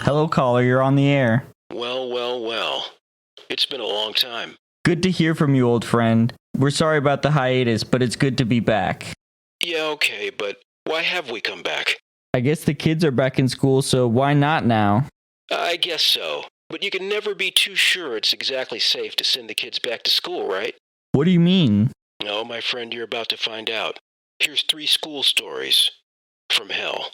Hello, caller. You're on the air. Well. It's been a long time. Good to hear from you, old friend. We're sorry about the hiatus, but it's good to be back. Yeah, okay, but why have we come back? I guess the kids are back in school, so why not now? I guess so. But you can never be too sure it's exactly safe to send the kids back to school, right? What do you mean? No, my friend, you're about to find out. Here's 3 school stories from hell.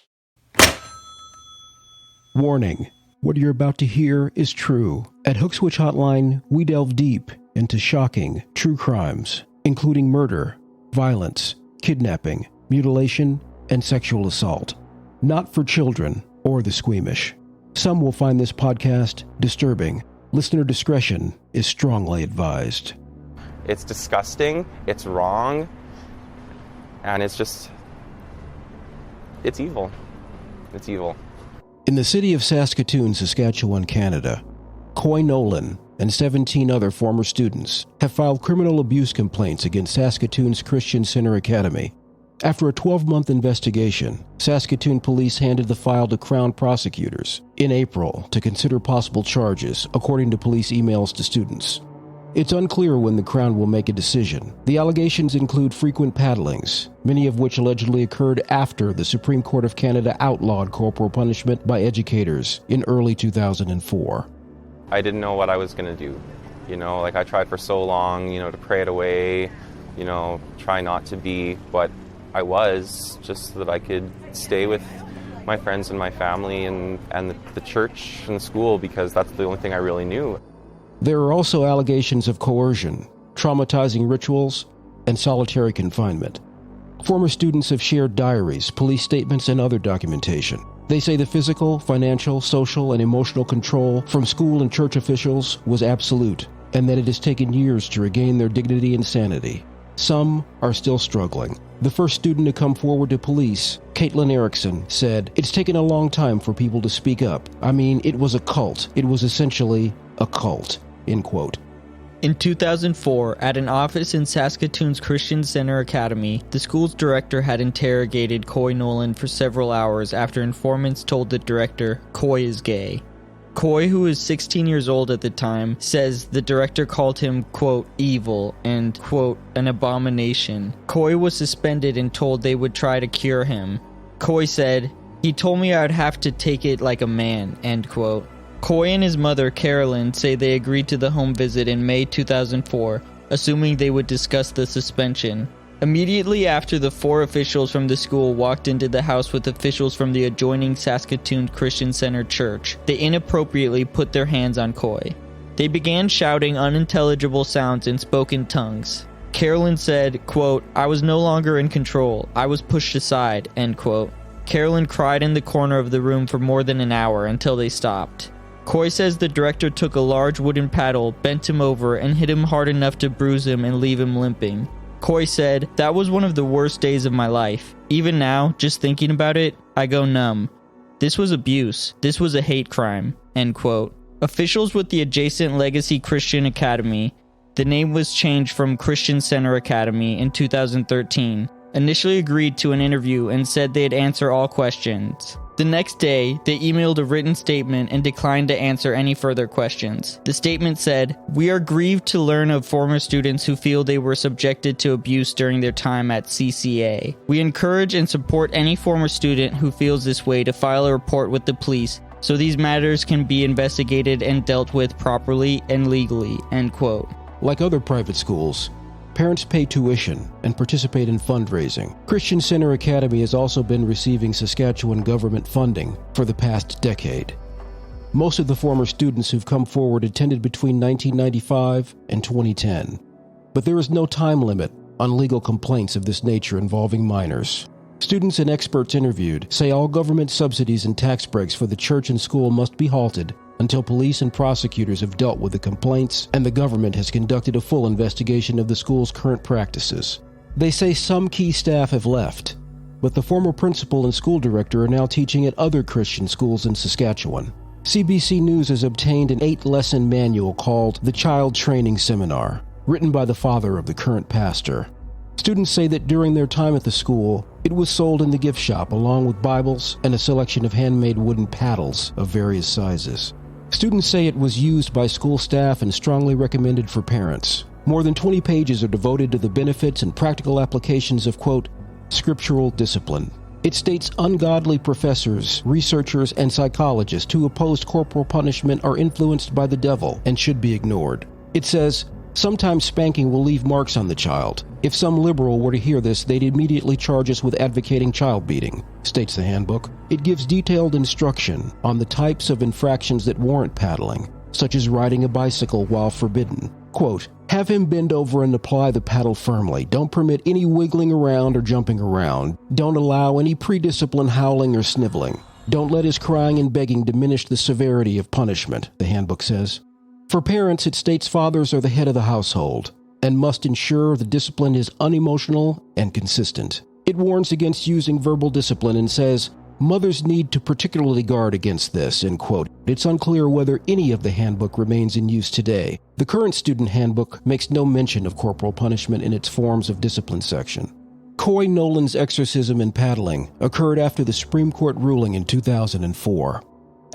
Warning. What you're about to hear is true. At Hook Switch Hotline, we delve deep into shocking, true crimes, including murder, violence, kidnapping, mutilation, and sexual assault. Not for children or the squeamish. Some will find this podcast disturbing. Listener discretion is strongly advised. It's disgusting, it's wrong, and it's evil. It's evil. In the city of Saskatoon, Saskatchewan, Canada, Coy Nolan and 17 other former students have filed criminal abuse complaints against Saskatoon's Christian Center Academy. After a 12-month investigation, Saskatoon police handed the file to Crown prosecutors in April to consider possible charges, according to police emails to students. It's unclear when the Crown will make a decision. The allegations include frequent paddlings, many of which allegedly occurred after the Supreme Court of Canada outlawed corporal punishment by educators in early 2004. I didn't know what I was going to do. I tried for so long, to pray it away, try not to be what I was, just so that I could stay with my friends and my family and the church and the school, because that's the only thing I really knew. There are also allegations of coercion, traumatizing rituals, and solitary confinement. Former students have shared diaries, police statements, and other documentation. They say the physical, financial, social, and emotional control from school and church officials was absolute, and that it has taken years to regain their dignity and sanity. Some are still struggling. The first student to come forward to police, Caitlin Erickson, said, "It's taken a long time for people to speak up. I mean, it was a cult. It was essentially a cult." End quote. In 2004, at an office in Saskatoon's Christian Center Academy, the school's director had interrogated Coy Nolan for several hours after informants told the director Coy is gay. Coy, who was 16 years old at the time, says the director called him, quote, evil and, quote, an abomination. Coy was suspended and told they would try to cure him. Coy said, "He told me I'd have to take it like a man," end quote. Coy and his mother, Carolyn, say they agreed to the home visit in May 2004, assuming they would discuss the suspension. Immediately after, the 4 officials from the school walked into the house with officials from the adjoining Saskatoon Christian Center Church. They inappropriately put their hands on Coy. They began shouting unintelligible sounds in spoken tongues. Carolyn said, quote, "I was no longer in control. I was pushed aside," end quote. Carolyn cried in the corner of the room for more than an hour until they stopped. Coy says the director took a large wooden paddle, bent him over, and hit him hard enough to bruise him and leave him limping. Coy said, "That was one of the worst days of my life. Even now, just thinking about it, I go numb. This was abuse. This was a hate crime," end quote. Officials with the adjacent Legacy Christian Academy, the name was changed from Christian Center Academy in 2013, initially agreed to an interview and said they'd answer all questions. The next day, they emailed a written statement and declined to answer any further questions. The statement said, "We are grieved to learn of former students who feel they were subjected to abuse during their time at CCA. We encourage and support any former student who feels this way to file a report with the police so these matters can be investigated and dealt with properly and legally," end quote. Like other private schools, parents pay tuition and participate in fundraising. Christian Center Academy has also been receiving Saskatchewan government funding for the past decade. Most of the former students who've come forward attended between 1995 and 2010. But there is no time limit on legal complaints of this nature involving minors. Students and experts interviewed say all government subsidies and tax breaks for the church and school must be halted until police and prosecutors have dealt with the complaints and the government has conducted a full investigation of the school's current practices. They say some key staff have left, but the former principal and school director are now teaching at other Christian schools in Saskatchewan. CBC News has obtained an 8-lesson manual called The Child Training Seminar, written by the father of the current pastor. Students say that during their time at the school, It was sold in the gift shop along with Bibles and a selection of handmade wooden paddles of various sizes. Students say it was used by school staff and strongly recommended for parents. More than 20 pages are devoted to the benefits and practical applications of, quote, scriptural discipline. It states ungodly professors, researchers, and psychologists who oppose corporal punishment are influenced by the devil and should be ignored. It says, sometimes spanking will leave marks on the child. If some liberal were to hear this, they'd immediately charge us with advocating child beating, states the handbook. It gives detailed instruction on the types of infractions that warrant paddling, such as riding a bicycle while forbidden. Quote, have him bend over and apply the paddle firmly. Don't permit any wiggling around or jumping around. Don't allow any pre-discipline howling or sniveling. Don't let his crying and begging diminish the severity of punishment, the handbook says. For parents, it states fathers are the head of the household and must ensure the discipline is unemotional and consistent. It warns against using verbal discipline and says, mothers need to particularly guard against this, end quote. It's unclear whether any of the handbook remains in use today. The current student handbook makes no mention of corporal punishment in its forms of discipline section. Coy Nolan's exorcism and paddling occurred after the Supreme Court ruling in 2004.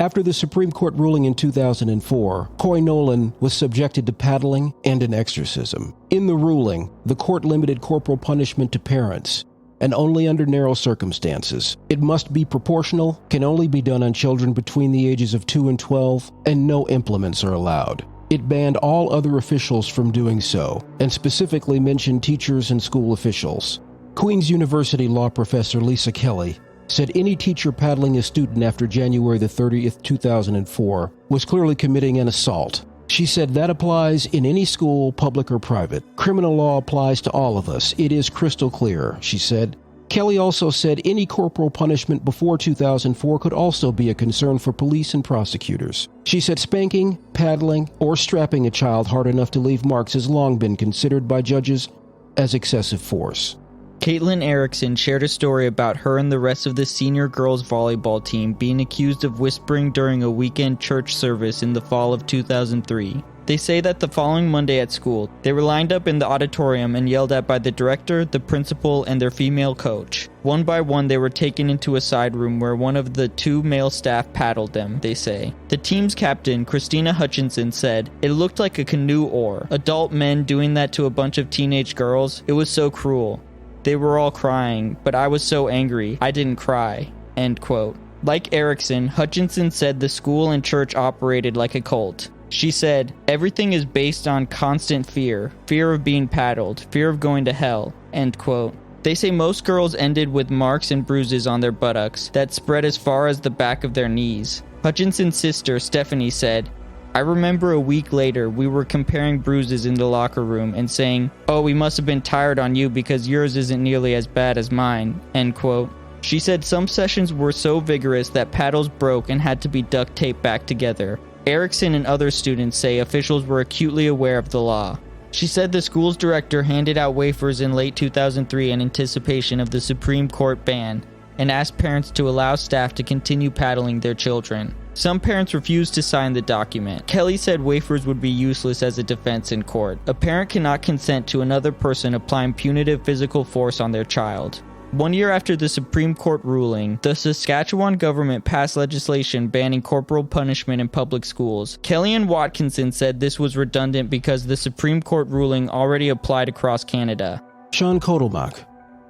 After the Supreme Court ruling in 2004, Coy Nolan was subjected to paddling and an exorcism. In the ruling, the court limited corporal punishment to parents, and only under narrow circumstances. It must be proportional, can only be done on children between the ages of 2 and 12, and no implements are allowed. It banned all other officials from doing so, and specifically mentioned teachers and school officials. Queen's University law professor Lisa Kelly said any teacher paddling a student after January 30th, 2004 was clearly committing an assault. She said that applies in any school, public or private. Criminal law applies to all of us. It is crystal clear, she said. Kelly also said any corporal punishment before 2004 could also be a concern for police and prosecutors. She said spanking, paddling, or strapping a child hard enough to leave marks has long been considered by judges as excessive force. Caitlin Erickson shared a story about her and the rest of the senior girls volleyball team being accused of whispering during a weekend church service in the fall of 2003. They say that the following Monday at school, they were lined up in the auditorium and yelled at by the director, the principal, and their female coach. One by one, they were taken into a side room where one of the 2 male staff paddled them, they say. The team's captain, Christina Hutchinson, said, "It looked like a canoe oar. Adult men doing that to a bunch of teenage girls. It was so cruel. They were all crying, but I was so angry, I didn't cry." End quote. Like Erickson, Hutchinson said the school and church operated like a cult. She said, everything is based on constant fear of being paddled, fear of going to hell, end quote. They say most girls ended with marks and bruises on their buttocks that spread as far as the back of their knees. Hutchinson's sister, Stephanie, said, "I remember a week later we were comparing bruises in the locker room and saying, 'Oh, we must have been tired on you because yours isn't nearly as bad as mine,' end quote. She said some sessions were so vigorous that paddles broke and had to be duct taped back together. Erickson and other students say officials were acutely aware of the law. She said the school's director handed out wafers in late 2003 in anticipation of the Supreme Court ban and asked parents to allow staff to continue paddling their children. Some parents refused to sign the document. Kelly said wafers would be useless as a defense in court. A parent cannot consent to another person applying punitive physical force on their child. 1 year after the Supreme Court ruling, the Saskatchewan government passed legislation banning corporal punishment in public schools. Kellyanne Watkinson said this was redundant because the Supreme Court ruling already applied across Canada. Sean Kotelmak,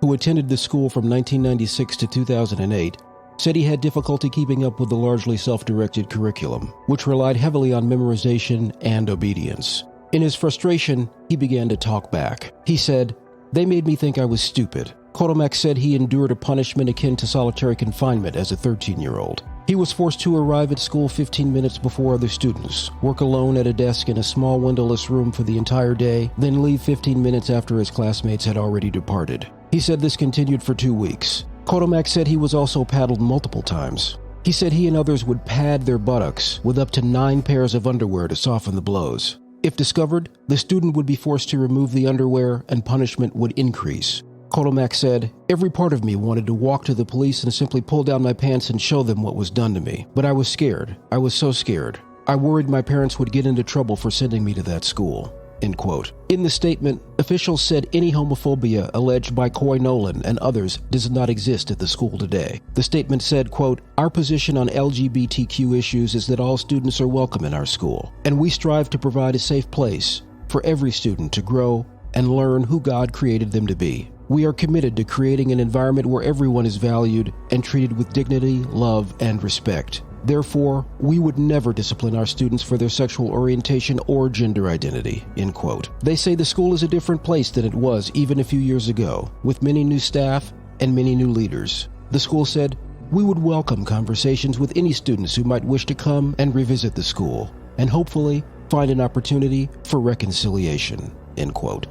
who attended the school from 1996 to 2008, said he had difficulty keeping up with the largely self-directed curriculum, which relied heavily on memorization and obedience. In his frustration, he began to talk back. He said, "They made me think I was stupid." Kotelmak said he endured a punishment akin to solitary confinement as a 13-year-old. He was forced to arrive at school 15 minutes before other students, work alone at a desk in a small windowless room for the entire day, then leave 15 minutes after his classmates had already departed. He said this continued for 2 weeks. Kotelmak said he was also paddled multiple times. He said he and others would pad their buttocks with up to 9 pairs of underwear to soften the blows. If discovered, the student would be forced to remove the underwear and punishment would increase. Kotelmak said, "Every part of me wanted to walk to the police and simply pull down my pants and show them what was done to me. But I was scared. I was so scared. I worried my parents would get into trouble for sending me to that school." end quote. In the statement, officials said any homophobia alleged by Coy Nolan and others does not exist at the school today. The statement said, quote, "Our position on LGBTQ issues is that all students are welcome in our school, and we strive to provide a safe place for every student to grow and learn who God created them to be. We are committed to creating an environment where everyone is valued and treated with dignity, love, and respect. Therefore, we would never discipline our students for their sexual orientation or gender identity," end quote. They say the school is a different place than it was even a few years ago, with many new staff and many new leaders. The school said, "We would welcome conversations with any students who might wish to come and revisit the school, and hopefully find an opportunity for reconciliation," end quote.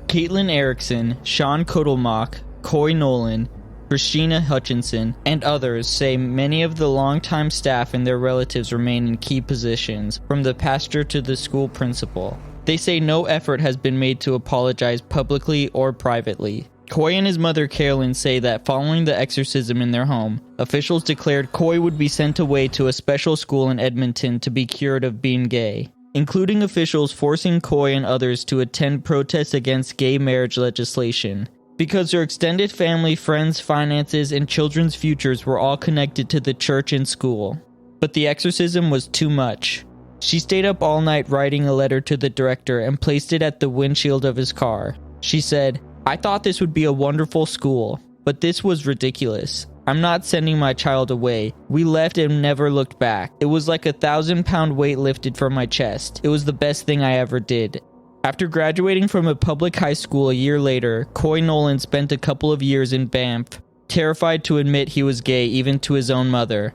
Caitlin Erickson, Sean Kotelmach, Coy Nolan, Christina Hutchinson, and others say many of the longtime staff and their relatives remain in key positions, from the pastor to the school principal. They say no effort has been made to apologize publicly or privately. Coy and his mother Carolyn say that following the exorcism in their home, officials declared Coy would be sent away to a special school in Edmonton to be cured of being gay, including officials forcing Coy and others to attend protests against gay marriage legislation, because their extended family, friends, finances, and children's futures were all connected to the church and school. But the exorcism was too much. She stayed up all night writing a letter to the director and placed it at the windshield of his car. She said, "I thought this would be a wonderful school, but this was ridiculous. I'm not sending my child away. We left and never looked back. It was like 1,000-pound weight lifted from my chest. It was the best thing I ever did." After graduating from a public high school a year later, Coy Nolan spent a couple of years in Banff, terrified to admit he was gay even to his own mother.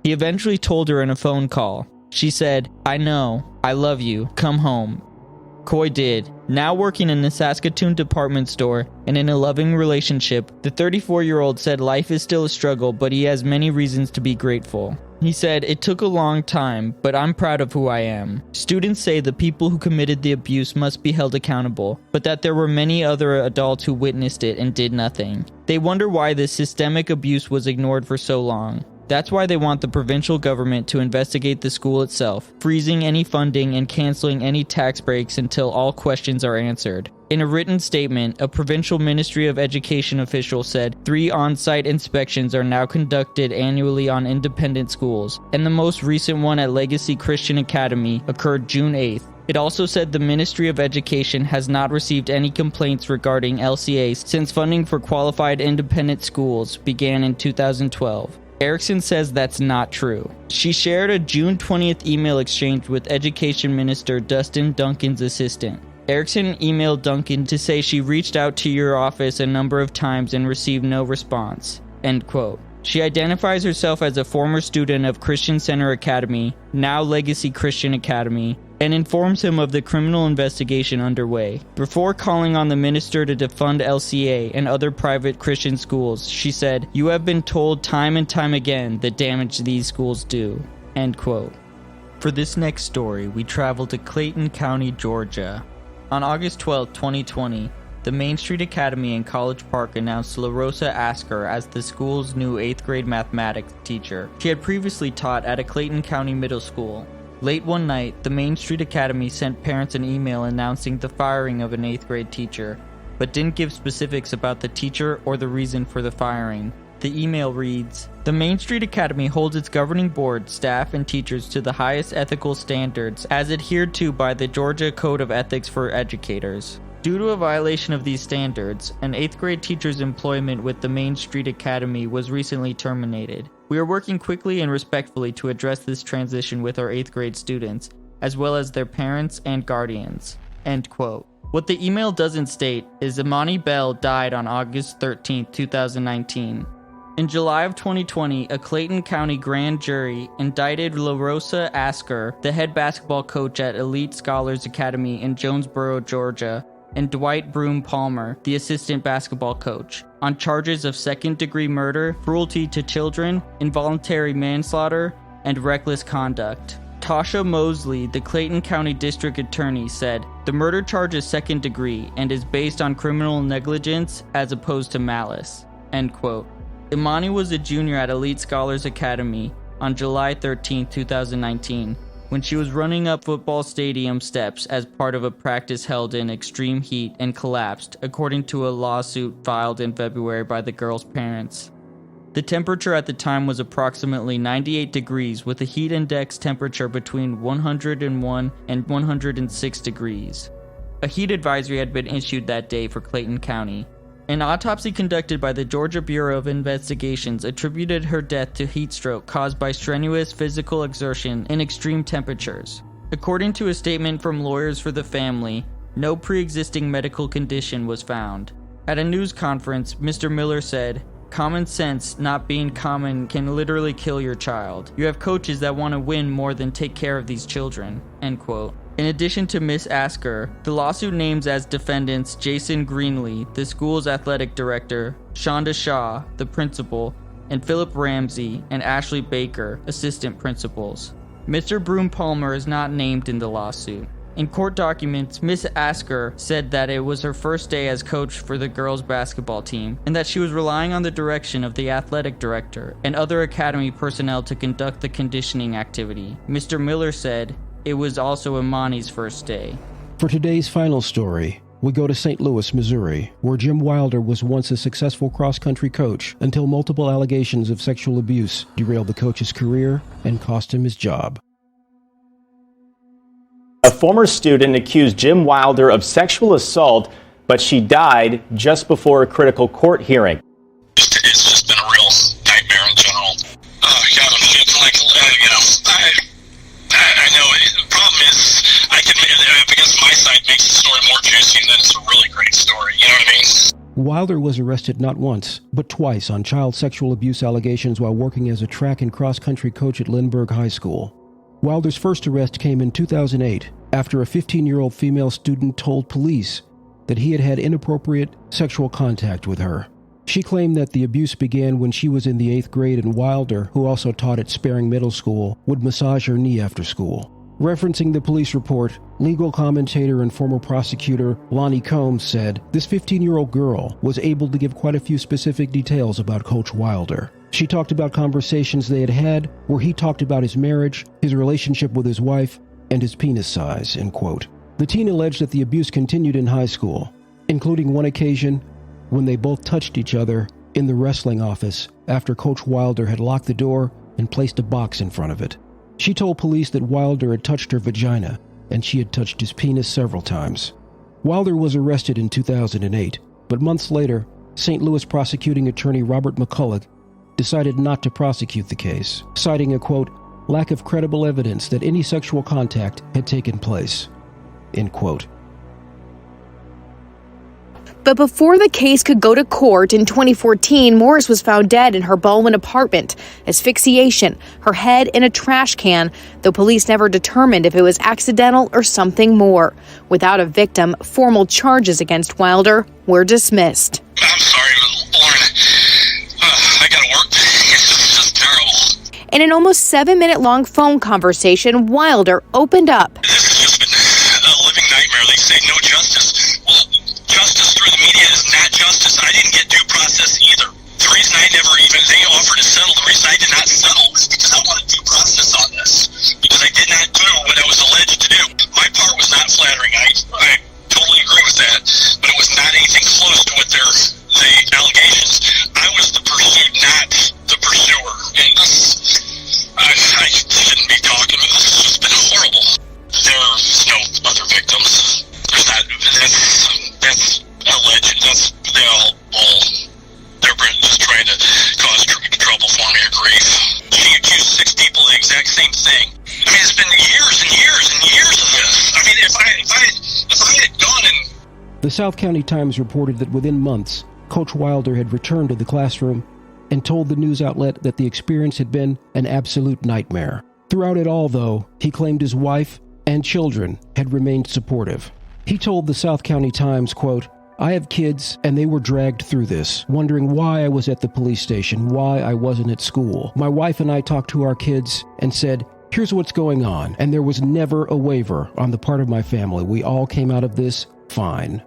He eventually told her in a phone call. She said, "I know, I love you, come home." Coy did. Now working in a Saskatoon department store and in a loving relationship, the 34-year-old said life is still a struggle, but he has many reasons to be grateful. He said, "It took a long time, but I'm proud of who I am. Students say the people who committed the abuse must be held accountable, but that there were many other adults who witnessed it and did nothing. They wonder why this systemic abuse was ignored for so long. That's why they want the provincial government to investigate the school itself, freezing any funding and canceling any tax breaks until all questions are answered." In a written statement, a provincial Ministry of Education official said 3 on-site inspections are now conducted annually on independent schools, and the most recent one at Legacy Christian Academy occurred June 8th. It also said the Ministry of Education has not received any complaints regarding LCA since funding for qualified independent schools began in 2012. Erickson says that's not true. She shared a June 20th email exchange with Education Minister Dustin Duncan's assistant. Erickson emailed Duncan to say she reached out to your office a number of times and received no response, end quote. She identifies herself as a former student of Christian Center Academy, now Legacy Christian Academy, and informs him of the criminal investigation underway. Before calling on the minister to defund LCA and other private Christian schools, she said, "You have been told time and time again the damage these schools do," end quote. For this next story, we travel to Clayton County, Georgia. On August 12, 2020, the Main Street Academy in College Park announced La Rosa Asker as the school's new 8th grade mathematics teacher. She had previously taught at a Clayton County middle school. Late one night, the Main Street Academy sent parents an email announcing the firing of an 8th grade teacher, but didn't give specifics about the teacher or the reason for the firing. The email reads, "The Main Street Academy holds its governing board, staff, and teachers to the highest ethical standards as adhered to by the Georgia Code of Ethics for Educators. Due to a violation of these standards, an 8th grade teacher's employment with the Main Street Academy was recently terminated. We are working quickly and respectfully to address this transition with our 8th grade students, as well as their parents and guardians." End quote. What the email doesn't state is Imani Bell died on August 13, 2019. In July of 2020, a Clayton County grand jury indicted La Rosa Asker, the head basketball coach at Elite Scholars Academy in Jonesboro, Georgia, and Dwight Broom Palmer, the assistant basketball coach, on charges of second-degree murder, cruelty to children, involuntary manslaughter, and reckless conduct. Tasha Mosley, the Clayton County District Attorney, said, "The murder charge is second degree and is based on criminal negligence as opposed to malice." End quote. Imani was a junior at Elite Scholars Academy on July 13, 2019. when she was running up football stadium steps as part of a practice held in extreme heat and collapsed, according to a lawsuit filed in February by the girl's parents. The temperature at the time was approximately 98 degrees, with a heat index temperature between 101 and 106 degrees. A heat advisory had been issued that day for Clayton County. An autopsy conducted by the Georgia Bureau of Investigations attributed her death to heat stroke caused by strenuous physical exertion in extreme temperatures. According to a statement from lawyers for the family, no pre-existing medical condition was found. At a news conference, Mr. Miller said, "Common sense not being common can literally kill your child. You have coaches that want to win more than take care of these children." End quote. In addition to Miss Asker, the lawsuit names as defendants Jason Greenlee, the school's athletic director, Shonda Shaw, the principal, and Philip Ramsey and Ashley Baker, assistant principals. Mr. Broom Palmer is not named in the lawsuit. In court documents, Miss Asker said that it was her first day as coach for the girls' basketball team, and that she was relying on the direction of the athletic director and other academy personnel to conduct the conditioning activity. Mr. Miller said, it was also Imani's first day. For today's final story, we go to St. Louis, Missouri, where Jim Wilder was once a successful cross-country coach until multiple allegations of sexual abuse derailed the coach's career and cost him his job. A former student accused Jim Wilder of sexual assault, but she died just before a critical court hearing. It's just been a real nightmare in general. Oh, God, I'm feeling like, I know. The problem is, I guess my side makes the story more juicy, and then it's a really great story. You know what I mean? Wilder was arrested not once, but twice on child sexual abuse allegations while working as a track and cross-country coach at Lindbergh High School. Wilder's first arrest came in 2008 after a 15-year-old female student told police that he had had inappropriate sexual contact with her. She claimed that the abuse began when she was in the 8th grade and Wilder, who also taught at Sparring Middle School, would massage her knee after school. Referencing the police report, legal commentator and former prosecutor Lonnie Combs said this 15-year-old girl was able to give quite a few specific details about Coach Wilder. She talked about conversations they had had where he talked about his marriage, his relationship with his wife, and his penis size, end quote. The teen alleged that the abuse continued in high school, including one occasion when they both touched each other in the wrestling office after Coach Wilder had locked the door and placed a box in front of it. She told police that Wilder had touched her vagina and she had touched his penis several times. Wilder was arrested in 2008, but months later, St. Louis prosecuting attorney Robert McCulloch decided not to prosecute the case, citing a, quote, lack of credible evidence that any sexual contact had taken place, end quote. But before the case could go to court in 2014, Morris was found dead in her Baldwin apartment. Asphyxiation, her head in a trash can, though police never determined if it was accidental or something more. Without a victim, formal charges against Wilder were dismissed. I'm sorry, Lauren. I gotta work. It's just terrible. In an almost 7-minute-long phone conversation, Wilder opened up. This has just been a living nightmare. They say no justice. Well, justice through the media is not justice. I didn't get due process either. The reason they offered to settle, the reason I did not settle was because I wanted due process on this. Because I did not do what I was alleged to do. My part was not flattering. I totally agree with that. But it was not anything close to what the allegations. I was the pursued, not the pursuer. And I shouldn't be talking, but this has just been horrible. There's no other victims. There's not. That's alleged. They're just trying to cause trouble for me or grief. She accused 6 people of the exact same thing. I mean, it's been years and years and years of this. I mean, if I had gone and... The South County Times reported that within months, Coach Wilder had returned to the classroom and told the news outlet that the experience had been an absolute nightmare. Throughout it all, though, he claimed his wife and children had remained supportive. He told the South County Times, quote, I have kids, and they were dragged through this, wondering why I was at the police station, why I wasn't at school. My wife and I talked to our kids and said, here's what's going on, and there was never a waiver on the part of my family. We all came out of this fine.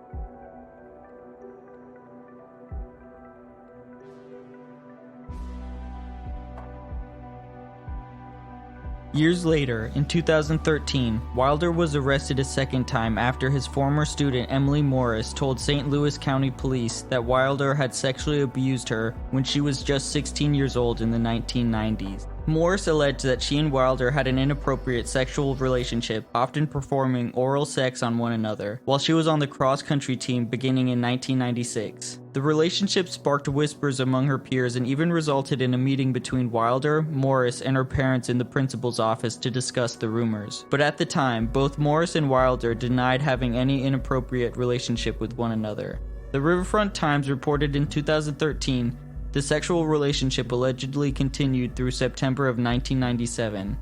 Years later, in 2013, Wilder was arrested a second time after his former student Emily Morris told St. Louis County Police that Wilder had sexually abused her when she was just 16 years old in the 1990s. Morris alleged that she and Wilder had an inappropriate sexual relationship, often performing oral sex on one another, while she was on the cross-country team beginning in 1996. The relationship sparked whispers among her peers and even resulted in a meeting between Wilder, Morris, and her parents in the principal's office to discuss the rumors. But at the time, both Morris and Wilder denied having any inappropriate relationship with one another. The Riverfront Times reported in 2013 the sexual relationship allegedly continued through September of 1997.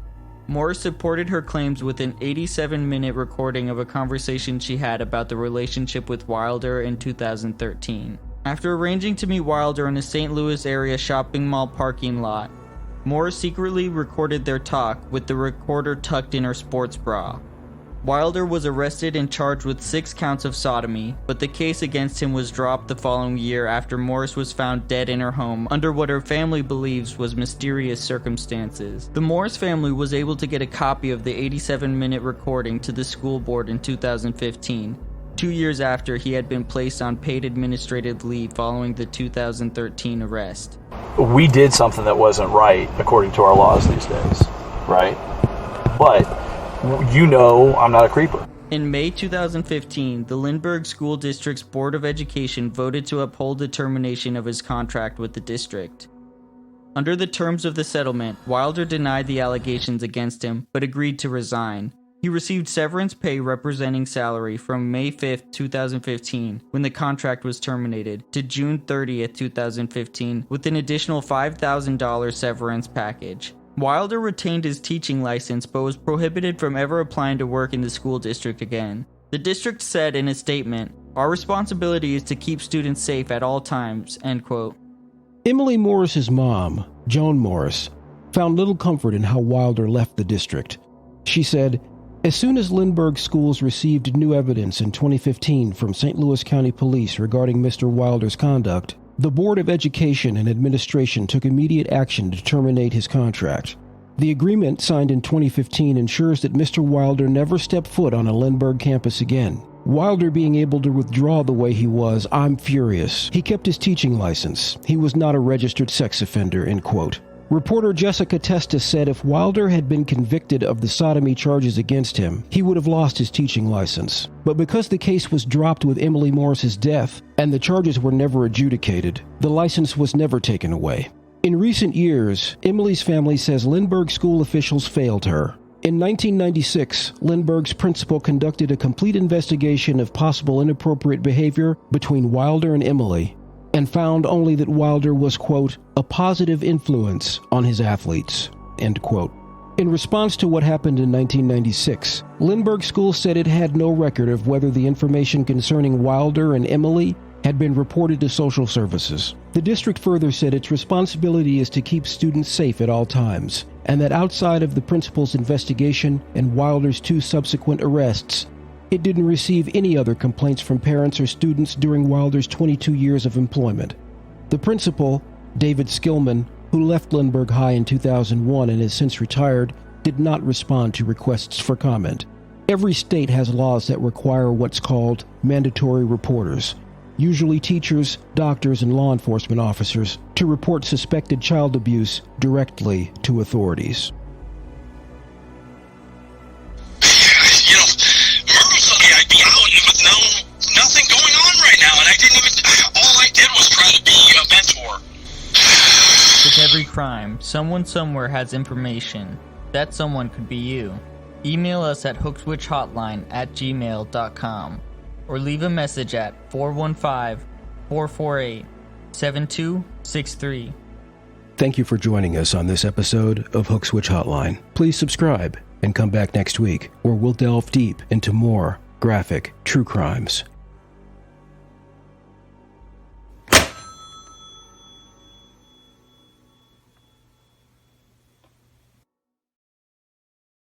Morris supported her claims with an 87-minute recording of a conversation she had about the relationship with Wilder in 2013. After arranging to meet Wilder in a St. Louis area shopping mall parking lot, Morris secretly recorded their talk with the recorder tucked in her sports bra. Wilder was arrested and charged with 6 counts of sodomy, but the case against him was dropped the following year after Morris was found dead in her home under what her family believes was mysterious circumstances. The Morris family was able to get a copy of the 87-minute recording to the school board in 2015, 2 years after he had been placed on paid administrative leave following the 2013 arrest. We did something that wasn't right according to our laws these days, right? But you know I'm not a creeper. In May 2015, the Lindbergh School District's Board of Education voted to uphold the termination of his contract with the district. Under the terms of the settlement, Wilder denied the allegations against him, but agreed to resign. He received severance pay representing salary from May 5, 2015, when the contract was terminated, to June 30, 2015, with an additional $5,000 severance package. Wilder retained his teaching license but was prohibited from ever applying to work in the school district again. The district said in a statement, "Our responsibility is to keep students safe at all times," end quote. Emily Morris's mom, Joan Morris, found little comfort in how Wilder left the district. She said, "As soon as Lindbergh schools received new evidence in 2015 from St. Louis County Police regarding Mr. Wilder's conduct, the Board of Education and Administration took immediate action to terminate his contract. The agreement signed in 2015 ensures that Mr. Wilder never step foot on a Lindbergh campus again. Wilder being able to withdraw the way he was, I'm furious. He kept his teaching license. He was not a registered sex offender," end quote. Reporter Jessica Testis said if Wilder had been convicted of the sodomy charges against him, he would have lost his teaching license. But because the case was dropped with Emily Morris's death and the charges were never adjudicated, the license was never taken away. In recent years, Emily's family says Lindbergh school officials failed her. In 1996, Lindbergh's principal conducted a complete investigation of possible inappropriate behavior between Wilder and Emily, and found only that Wilder was, quote, "a positive influence on his athletes," end quote. In response to what happened in 1996, Lindbergh School said it had no record of whether the information concerning Wilder and Emily had been reported to social services. The district further said its responsibility is to keep students safe at all times, and that outside of the principal's investigation and Wilder's 2 subsequent arrests, it didn't receive any other complaints from parents or students during Wilder's 22 years of employment. The principal, David Skillman, who left Lindbergh High in 2001 and has since retired, did not respond to requests for comment. Every state has laws that require what's called mandatory reporters, usually teachers, doctors, and law enforcement officers, to report suspected child abuse directly to authorities. Nothing going on right now, and I didn't even, all I did was try to be a mentor. With every crime, someone somewhere has information. That someone could be you. Email us at hookswitchhotline@gmail.com or leave a message at 415-448-7263. Thank you for joining us on this episode of Hook Switch Hotline. Please subscribe and come back next week, where we'll delve deep into more graphic true crimes.